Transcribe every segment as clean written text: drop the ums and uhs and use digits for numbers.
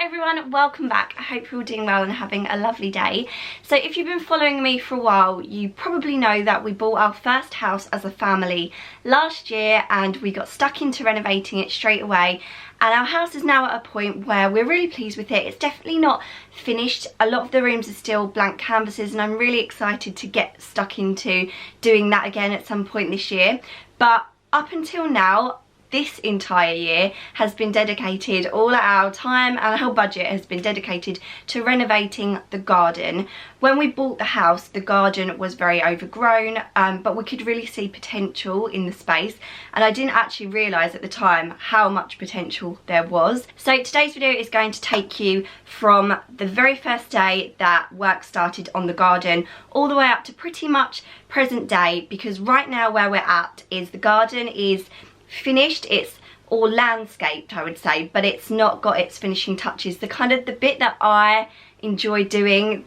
everyone, welcome back. I hope you're all doing well and having a lovely day. So if you've been following me for a while, you probably know that we bought our first house as a family last year and we got stuck into renovating it straight away. And our house is now at a point where we're really pleased with it. It's definitely not finished. A lot of the rooms are still blank canvases and I'm really excited to get stuck into doing that again at some point this year. But up until now, this entire year has been dedicated, all our time and our budget has been dedicated to renovating the garden. When we bought the house, the garden was very overgrown, but we could really see potential in the space, and I didn't actually realise at the time how much potential there was. So today's video is going to take you from the very first day that work started on the garden all the way up to pretty much present day, because right now where we're at is the garden is finished. It's all landscaped, I would say, but it's not got its finishing touches. The bit that I enjoy doing,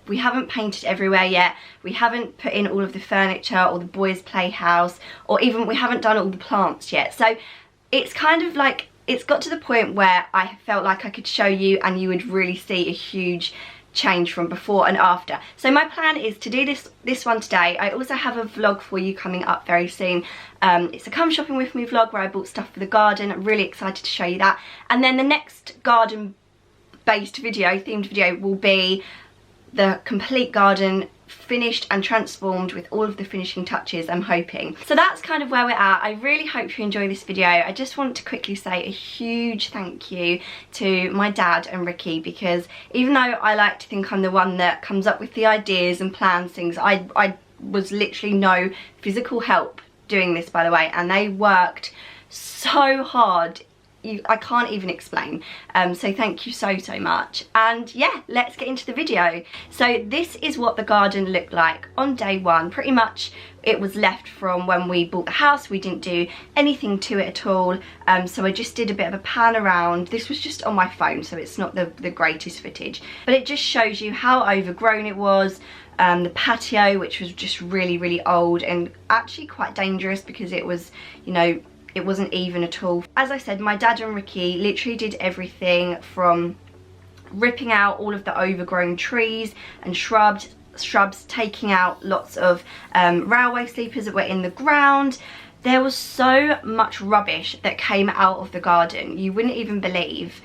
we haven't painted everywhere yet, we haven't put in all of the furniture or the boys' playhouse, or even we haven't done all the plants yet. So it's kind of like, it's got to the point where I felt like I could show you and you would really see a huge change from before and after. So my plan is to do this one today. I also have a vlog for you coming up very soon. It's a come shopping with me vlog where I bought stuff for the garden. I'm really excited to show you that. And then the next garden based video, themed video, will be the complete garden finished and transformed with all of the finishing touches, I'm hoping. So that's kind of where we're at. I really hope you enjoy this video. I just want to quickly say a huge thank you to my dad and Ricky, because even though I like to think I'm the one that comes up with the ideas and plans things, I was literally no physical help doing this, by the way, and they worked so hard. I can't even explain, so thank you so much. And yeah, let's get into the video. So this is what the garden looked like on day one. Pretty much it was left from when we bought the house. We didn't do anything to it at all, so I just did a bit of a pan around. This was just on my phone, so it's not the greatest footage, but it just shows you how overgrown it was. The patio, which was just really old and actually quite dangerous because it was, you know, it wasn't even at all. As I said, my dad and Ricky literally did everything from ripping out all of the overgrown trees and shrubs, taking out lots of railway sleepers that were in the ground. There was so much rubbish that came out of the garden, you wouldn't even believe.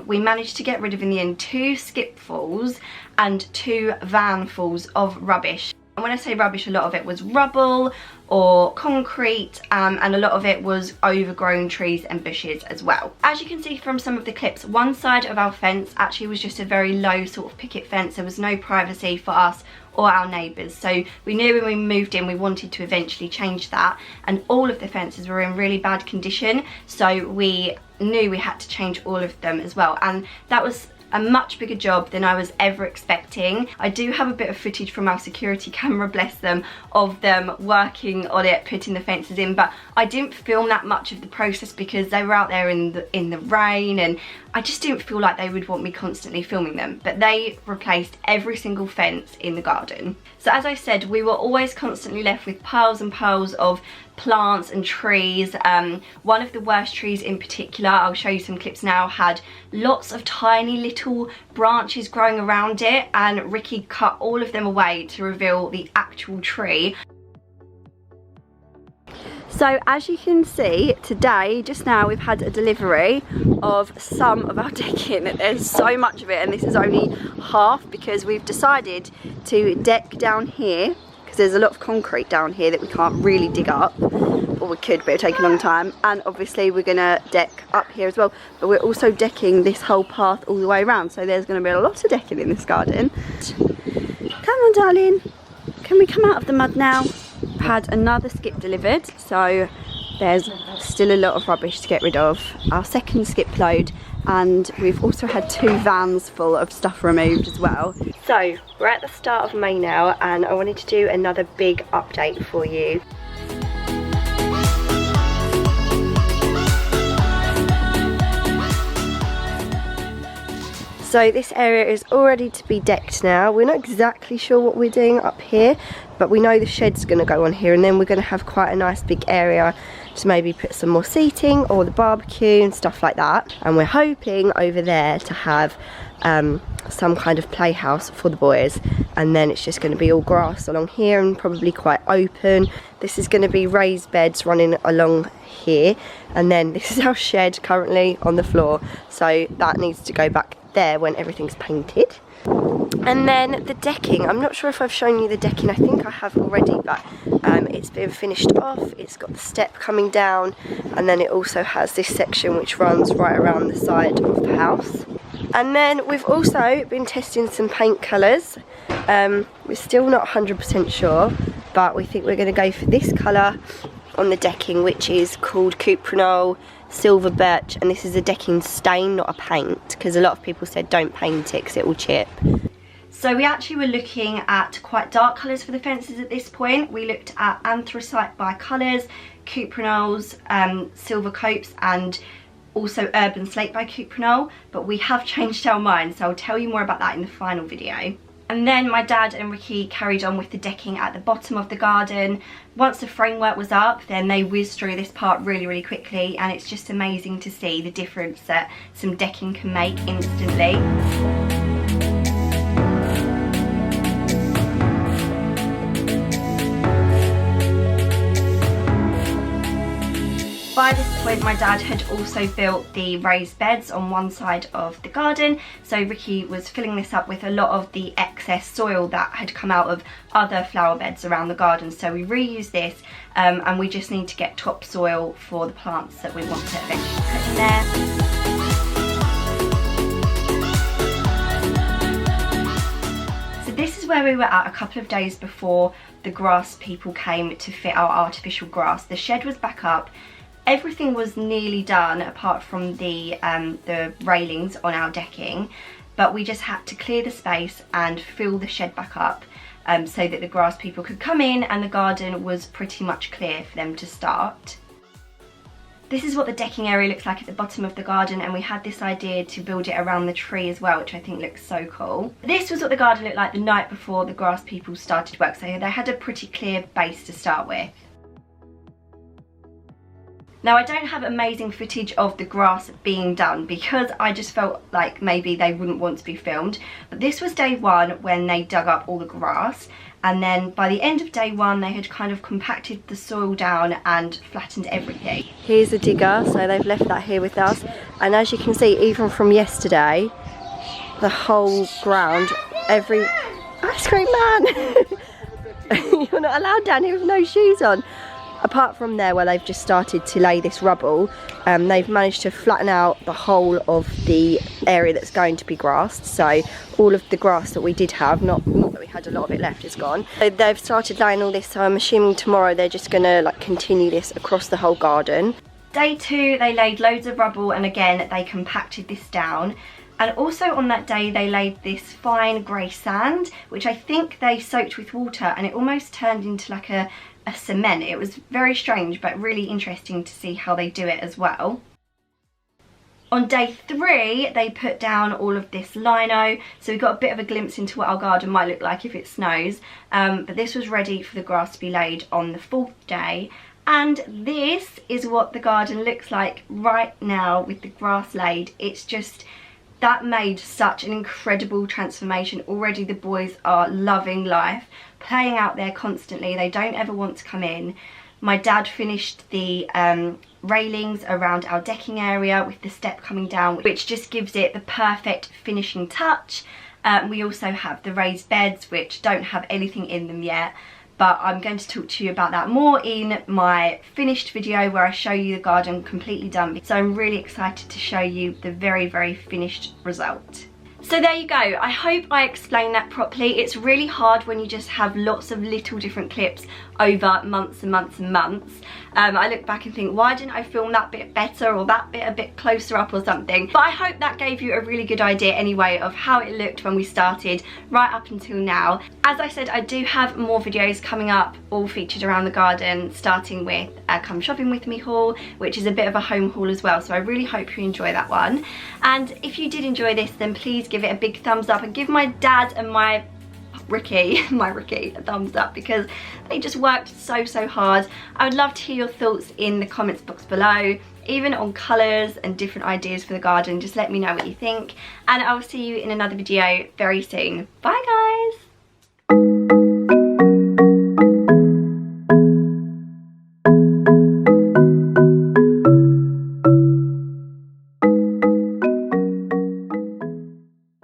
We managed to get rid of, in the end, 2 skipfuls and 2 vanfuls of rubbish. And when I say rubbish, a lot of it was rubble or concrete, and a lot of it was overgrown trees and bushes as well. As you can see from some of the clips, one side of our fence actually was just a very low sort of picket fence. There was no privacy for us or our neighbours, so we knew when we moved in we wanted to eventually change that, and all of the fences were in really bad condition, so we knew we had to change all of them as well, and that was a much bigger job than I was ever expecting. I do have a bit of footage from our security camera, bless them, of them working on it, putting the fences in, but I didn't film that much of the process because they were out there in the rain, and I just didn't feel like they would want me constantly filming them. But they replaced every single fence in the garden. So as I said, we were always constantly left with piles and piles of plants and trees. One of the worst trees in particular, I'll show you some clips now, had lots of tiny little branches growing around it, and Ricky cut all of them away to reveal the actual tree. So as you can see, today, just now, we've had a delivery of some of our decking. There's so much of it, and this is only half because we've decided to deck down here, because there's a lot of concrete down here that we can't really dig up, or we could, but it'll take a long time. And obviously we're gonna deck up here as well, but we're also decking this whole path all the way around, so there's gonna be a lot of decking in this garden. Come on, darling, can we come out of the mud now? Had another skip delivered, so there's still a lot of rubbish to get rid of. Our second skip load, and we've also had 2 vans full of stuff removed as well. So we're at the start of May now, and I wanted to do another big update for you. So this area is all ready to be decked now. We're not exactly sure what we're doing up here, but we know the shed's going to go on here, and then we're going to have quite a nice big area to maybe put some more seating or the barbecue and stuff like that. And we're hoping over there to have some kind of playhouse for the boys, and then it's just going to be all grass along here and probably quite open. This is going to be raised beds running along here, and then this is our shed currently on the floor, so that needs to go back there when everything's painted. And then the decking, I'm not sure if I've shown you the decking, I think I have already, but it's been finished off. It's got the step coming down, and then it also has this section which runs right around the side of the house. And then we've also been testing some paint colours. We're still not 100% sure, but we think we're going to go for this colour on the decking, which is called Cuprinol Silver Birch, and this is a decking stain, not a paint, because a lot of people said don't paint it because it will chip. So we actually were looking at quite dark colours for the fences at this point. We looked at anthracite by colours, Cuprinols, silver copes, and also urban slate by Cuprinol, but we have changed our minds, so I'll tell you more about that in the final video. And then my dad and Ricky carried on with the decking at the bottom of the garden. Once the framework was up, then they whizzed through this part really quickly, and it's just amazing to see the difference that some decking can make instantly. By this point, my dad had also built the raised beds on one side of the garden, so Ricky was filling this up with a lot of the excess soil that had come out of other flower beds around the garden. So we reused this, and we just need to get topsoil for the plants that we want to eventually put in there. So this is where we were at a couple of days before the grass people came to fit our artificial grass. The shed was back up. Everything was nearly done apart from the railings on our decking, but we just had to clear the space and fill the shed back up so that the grass people could come in, and the garden was pretty much clear for them to start. This is what the decking area looks like at the bottom of the garden, and we had this idea to build it around the tree as well, which I think looks so cool. This was what the garden looked like the night before the grass people started work, so they had a pretty clear base to start with. Now, I don't have amazing footage of the grass being done because I just felt like maybe they wouldn't want to be filmed, but this was day one when they dug up all the grass, and then by the end of day one they had kind of compacted the soil down and flattened everything. Here's a digger, so they've left that here with us, and as you can see, even from yesterday, the whole ground, every ice cream man you're not allowed down here with no shoes on. Apart from there where they've just started to lay this rubble, they've managed to flatten out the whole of the area that's going to be grassed. So all of the grass that we did have, not that we had a lot of it left, is gone. So they've started laying all this, so I'm assuming tomorrow they're just gonna like continue this across the whole garden. Day two, they laid loads of rubble, and again they compacted this down. And also on that day they laid this fine grey sand, which I think they soaked with water, and it almost turned into like a cement. It was very strange, but really interesting to see how they do it as well. On day three, they put down all of this lino, so we got a bit of a glimpse into what our garden might look like if it snows, but this was ready for the grass to be laid on the fourth day. And this is what the garden looks like right now with the grass laid. It's just, that made such an incredible transformation. Already the boys are loving life, playing out there constantly. They don't ever want to come in. My dad finished the railings around our decking area with the step coming down, which just gives it the perfect finishing touch. We also have the raised beds, which don't have anything in them yet, but I'm going to talk to you about that more in my finished video where I show you the garden completely done. So I'm really excited to show you the very finished result. So there you go. I hope I explained that properly. It's really hard when you just have lots of little different clips over months and months and months. I look back and think, why didn't I film that bit better, or that bit a bit closer up or something? But I hope that gave you a really good idea anyway of how it looked when we started right up until now. As I said, I do have more videos coming up, all featured around the garden, starting with a Come Shopping With Me haul, which is a bit of a home haul as well, so I really hope you enjoy that one. And if you did enjoy this, then please give it a big thumbs up and give my dad and my Ricky a thumbs up, because they just worked so hard. I would love to hear your thoughts in the comments box below, even on colours and different ideas for the garden. Just let me know what you think, and I'll see you in another video very soon. Bye guys.